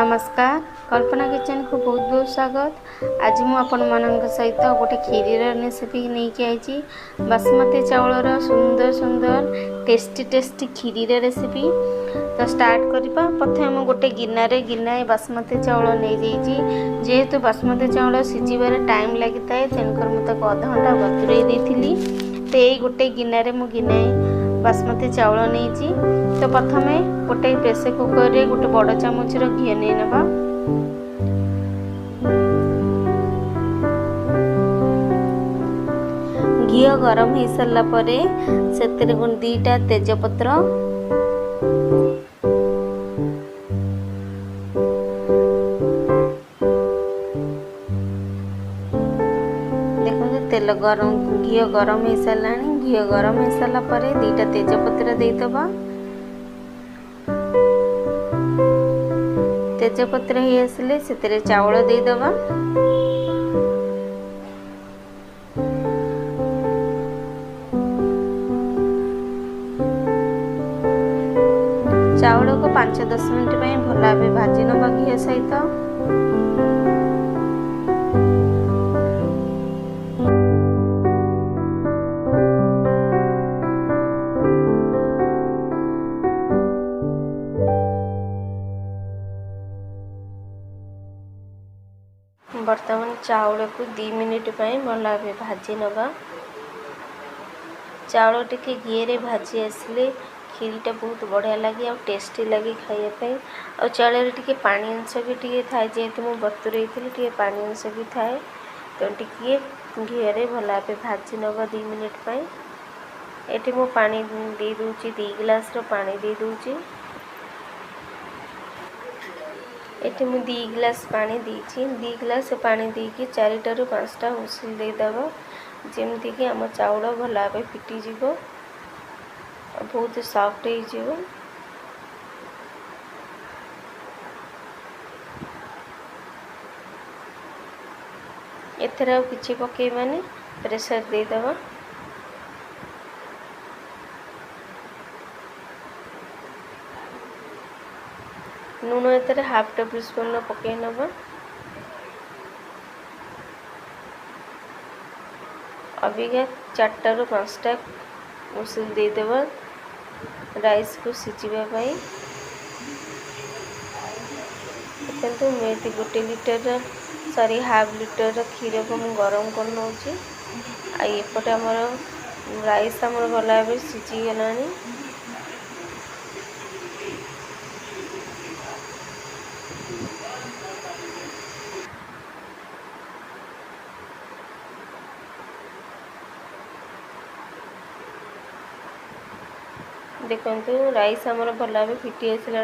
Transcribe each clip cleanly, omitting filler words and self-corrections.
नमस्कार कल्पना किचन को बहुत बहुत स्वागत। आज मु आपण मान सहित गोटे खीरी रेसिपी नहीं आई बासमती चावल सुंदर सुंदर टेस्टी खीरी रेसिपी। तो स्टार्ट करवा। प्रथम गोटे गिनाए बासमती चावल नहीं जाइए। जेहेतु बासमती चावल सिझिबार टाइम लगी था तेणुक मुझे अध घंटा बतुरे देती। तो यही गोटे गिनाए बासमती चावल नहीं। तो प्रथम गोटे प्रेसर कुकर रे गोटे बड़ चामच घी नहीं नवा। घी गरम हो सारा पर से दीटा तेजपत्र तेल गरम घी गरम हो सारा। घी गरम हो सारा पर दीटा तेजपत्र देदबा। तेजपत्र ही आसिले से चावल देदबा। चावल को 5-10 मिनट भल भाव भाजी नवा घी सहित। बर्तमान चावल को 2 मिनिट भल भाव भाजी नवा। चावल टी घी रे भाजी आसिले खीरीटा बहुत बढ़िया लगे और टेस्टी लगे खाइए। और चावल टी पानी अंश भी टी थाए जेहेतु मुझे बतुरे टी पानी अंश भी थाए। तो टी घी रे भल भाव भाजी नवा 2 मिनिट। ये मु पानी दे दूची 2 गिलास पानी दे दूची। ये मुझे 2 गिलास पानी देती। 2 गिलास पानी देकी 4 ରୁ 5टा हुइसिल देदब जमती कि आम चाउल भल भाव फिटिजी बहुत सॉफ्ट हो। एथर आ किछि पकेबानी प्रेशर देदब। लुण एथर हाफ टेबल स्पून पकई नब। अबिका 4 ରୁ 5टा उसिल देदेव राइस को सिझापी। देखो मैं 1 लीटर सॉरी हाफ लीटर क्षीर को मुझे गरम कर नौची। एपटे आमर राइस आमर भल भाव सिझीगला। देखो राइस आमर भल भाव फिटी आसला।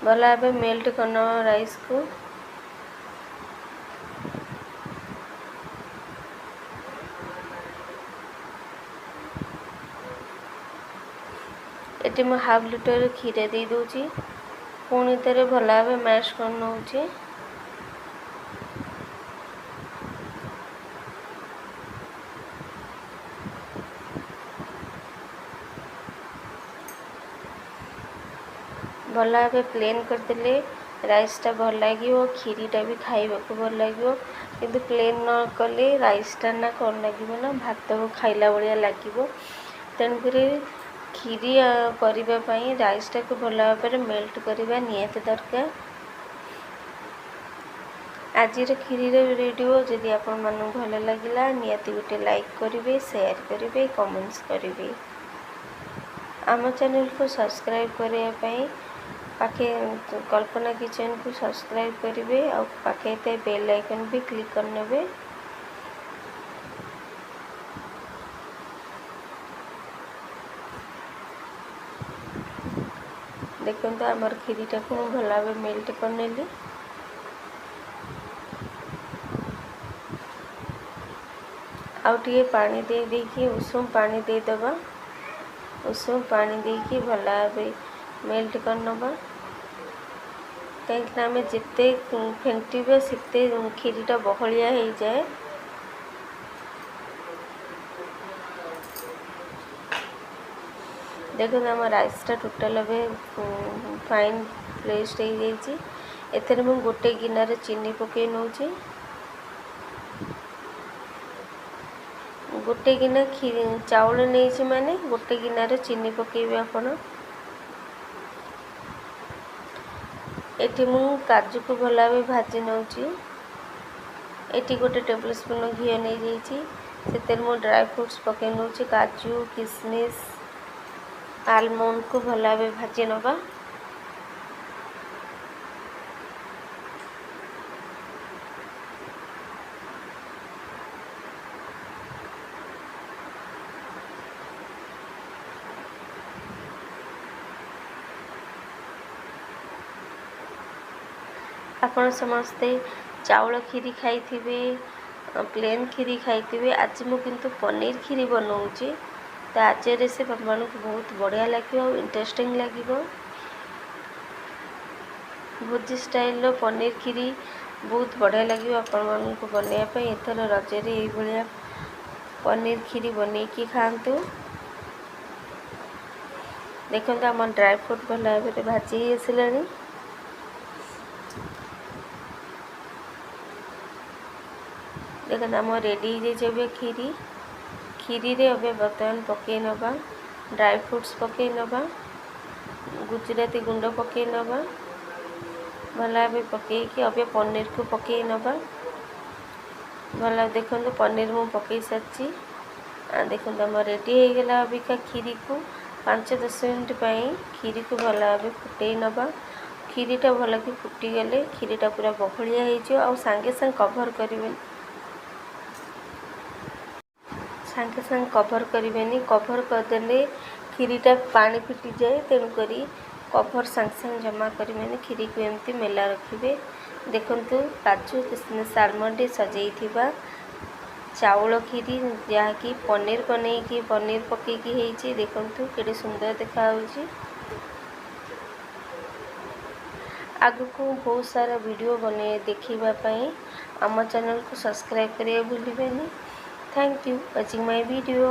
भल भाव मेल्ट करना राइस को। ये मैं हाफ लीटर क्षीर दे दूची। पुणी तेरे भल भाव मैश कर नौची। भल भाव प्लेन करदे राइसटा भल लगे। खीरीटा भी खाइबा को भल लगे। किंतु प्लेन न कले राइसटा ना कौन लगे ना भात को खाइला भाया लगे। तेणुक खीरी करने राइसटा को भल भाव मेल्ट करवा निहाती दरकार। आज खीरी वीडियो जदि आपण मानू भल लगिला निहाती गोटे लाइक करेंगे, शेयर करेंगे, कमेंट्स करेंगे। आम चैनल को सब्सक्राइब करने पाखे कल्पना किचन को सब्सक्राइब करेंगे और पाखे बेल आइकन भी क्लिक करने। देखो तो आमर खीरीटा को भल भाव मेल्ट करनेली। आउ टे पानी दे देकी उषुम पानी देदबा। उषुम पानी देकी भल भाव मेल्ट करनबा। कहीं आम जिते फेंटिबे सेते खीरीटा बहलिया हो जाए। देखो आम राइसटा टोटाल फाइन पेस्ट हो जाइए। एथेर मु गोटे गिनारे चीनी पकई नौची। गोटे गिना चाउल नहीं माने गोटे गिनारे चीनी पकेबे आपण। एटी मु काजू को भला भाव भाजी नौची। एटी गोटे टेबल स्पून घी नहीं जाइए। से मु ड्राई फ्रूट्स पकई नौची काजू किशमिश आलमंड को भला भाव भाजी नवा। आपण समस्ते चाउल खीरी खाई प्लेन खीरी खाई। आज मु किंतु पनीर खीरी बनाऊँगी। तो आज रेसिपी आपको बहुत बढ़िया लगे और इंटरेस्टिंग लगे। भोजी स्टाइल पनीर खीरी बहुत बढ़िया लगे आपण को बनवाई। एथर रजरे ये पनीर खीरी बनईकी खातु। देखो आम ड्राई फ्रूट भल भाव भाजी आसला। देखो आम रेडी हो खीरी। खीरी रे अबे बर्तमान पकई नवा ड्राई फ्रूट्स पकई नवा गुजराती गुंड पकई नवा भल भाव पकईकी अबे पनीर को पकई नवा भल। देखो पनीर मु पकई सारी। देखो आम रेडी हो गला। अबिका खीरी को 5-10 मिनट खीरी को भल भाव फुटई नवा। खीरीटा भल कि फुटीगले खीरीटा पूरा बहलिया हो सांगे सांगे कभर करें। सांगे सांगे कभर करें। कभर करदे खीरीटा पानी फिटी जाए। तेणुक कभर सांगे सांगे जमा करें। खीरी को एमती मेला रखिए। देखु काजू किशमिश आलमंड सजई चाउल खीरी जहाँकि पनीर बनईकी पनीर पकईकी होती। देखु के सुंदर देखा। आगु को बहुत सारा वीडियो बने देखापी आम चैनल को सब्सक्राइब करिए भूलिए। Thank you watching my video.